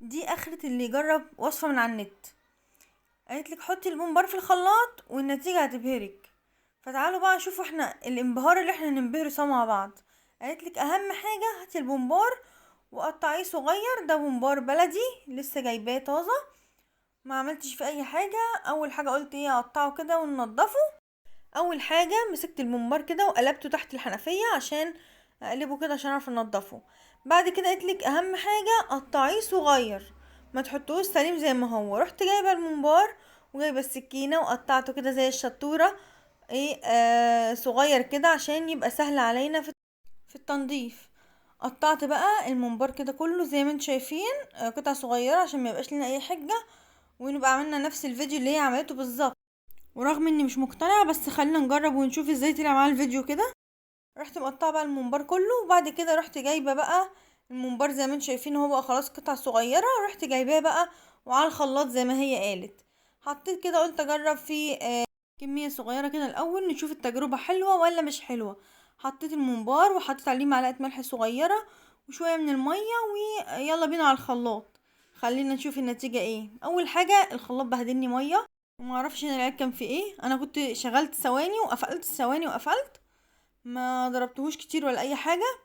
دي اخرة اللي يجرب وصفة من على النت. قالت لك حطي الممبار في الخلاط والنتيجة هتبهرك. فتعالوا بقى نشوف احنا الانبهار اللي احنا ننبهر سوا مع بعض. قالت لك اهم حاجة هاتي البومبار وقطعيه صغير، ده بومبار بلدي لسه جايباه طازة، ما عملتش فيه اي حاجة. اول حاجة قلت ايه، اقطعه كده وننضفه. اول حاجة مسكت الممبار كده وقلبته تحت الحنفية عشان اقلبه كده عشان اعرف انضفه. بعد كده قلتلك اهم حاجة قطعيه صغير، ما تحطوش سليم زي ما هو. رحت جايبة الممبار وجايبة السكينة وقطعته كده زي الشطورة، ايه صغير كده عشان يبقى سهل علينا في التنظيف. قطعت بقى الممبار كده كله زي ما انتم شايفين، قطع صغيرة عشان ما يبقاش لنا اي حجة، ونبقى عملنا نفس الفيديو اللي هي عملته بالظبط. ورغم اني مش مقتنعة بس خلينا نجرب ونشوف ازاي طلع معانا الفيديو كده. رحت مقطعه بقى الممبار كله، وبعد كده رحت جايبه بقى الممبار زي ما انتم شايفين هو بقى خلاص قطع صغيره. رحت جايباه بقى وعلى الخلاط زي ما هي قالت. حطيت كده قلت اجرب فيه كميه صغيره كده الاول نشوف التجربه حلوه ولا مش حلوه. حطيت الممبار وحطيت عليه معلقه ملح صغيره وشويه من الميه، ويلا بينا على الخلاط. خلينا نشوف النتيجه ايه. اول حاجه الخلاط بهدلني ميه وما اعرفش ان العيب كان في ايه. انا كنت شغلت ثواني وقفلت ثواني وقفلت، ما ضربتهوش كتير ولا اي حاجه.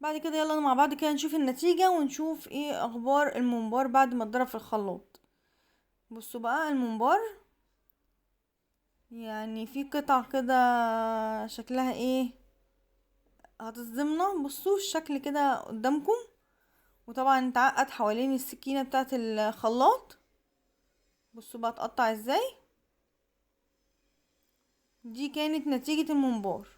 بعد كده يلا مع بعض كده نشوف النتيجه ونشوف ايه اخبار الممبار بعد ما اتضرب في الخلاط. بصوا بقى الممبار، يعني في قطع كده شكلها ايه، هتصدمنا. بصوا الشكل كده قدامكم، وطبعا اتعقد حوالين السكينه بتاعه الخلاط. بصوا بقى اتقطع ازاي. دي كانت نتيجه الممبار،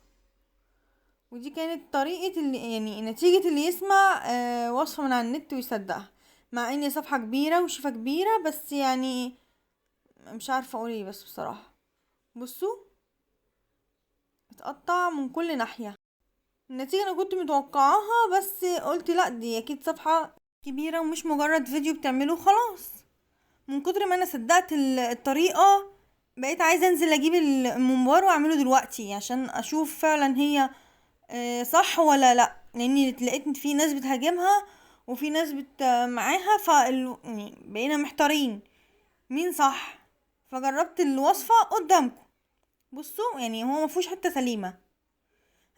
ودي كانت طريقة اللي يعني نتيجة اللي يسمع وصفة من على النت ويصدقها، مع ان صفحة كبيرة وشفة كبيرة، بس يعني مش عارفة اقول ايه بس بصراحة. بصوا اتقطع من كل ناحية. النتيجة انا كنت متوقعاها بس قلت لا دي اكيد صفحة كبيرة ومش مجرد فيديو بتعمله خلاص. من كتر ما انا صدقت الطريقة بقيت عايزة انزل اجيب الممبار واعمله دلوقتي عشان اشوف فعلا هي صح ولا لا، لاني لقيت في ناس بتهاجمها وفي ناس معاها يعني بقينا محتارين مين صح. فجربت الوصفة قدامكم. بصوا يعني هو مفهوش حتة سليمة.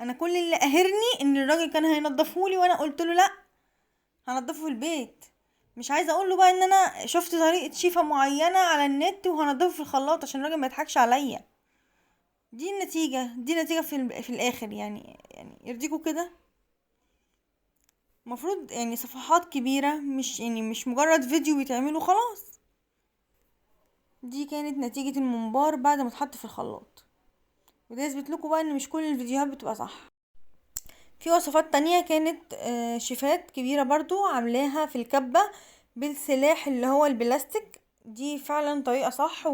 انا كل اللي قاهرني ان الراجل كان هينضفهولي وانا قلت له لا هنضفه في البيت. مش عايزه اقول له بقى ان انا شفت طريقة شيفة معينة على النت وهنضفه في الخلاط عشان الراجل ما يضحكش عليا. دي النتيجة في الاخر، يعني يرضيكوا كده. مفروض يعني صفحات كبيرة، مش مجرد فيديو بيتعمله خلاص. دي كانت نتيجة الممبار بعد ما اتحط في الخلاط، وده يثبت لكم بقى ان مش كل الفيديوهات بتبقى صح. في وصفات تانية كانت شيفات كبيرة برضو عاملاها في الكبة بالسلاح اللي هو البلاستيك. دي فعلا طريقة صح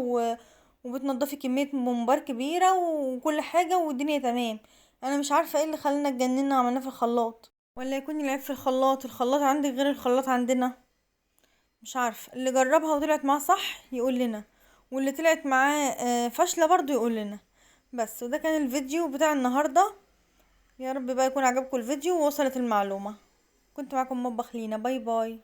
وبتنضفي كمية ممبار كبيرة وكل حاجة والدنيا تمام. انا مش عارفة ايه اللي خلانا اتجننا وعملناه في الخلاط، ولا يكون العيب في الخلاط عندك غير الخلاط عندنا. مش عارفه. اللي جربها وطلعت معاه صح يقول لنا، واللي طلعت معاه فاشله برضو يقول لنا. بس وده كان الفيديو بتاع النهارده. يا رب بقى يكون عجبكم الفيديو ووصلت المعلومه. كنت معاكم مطبخ لينا. باي باي.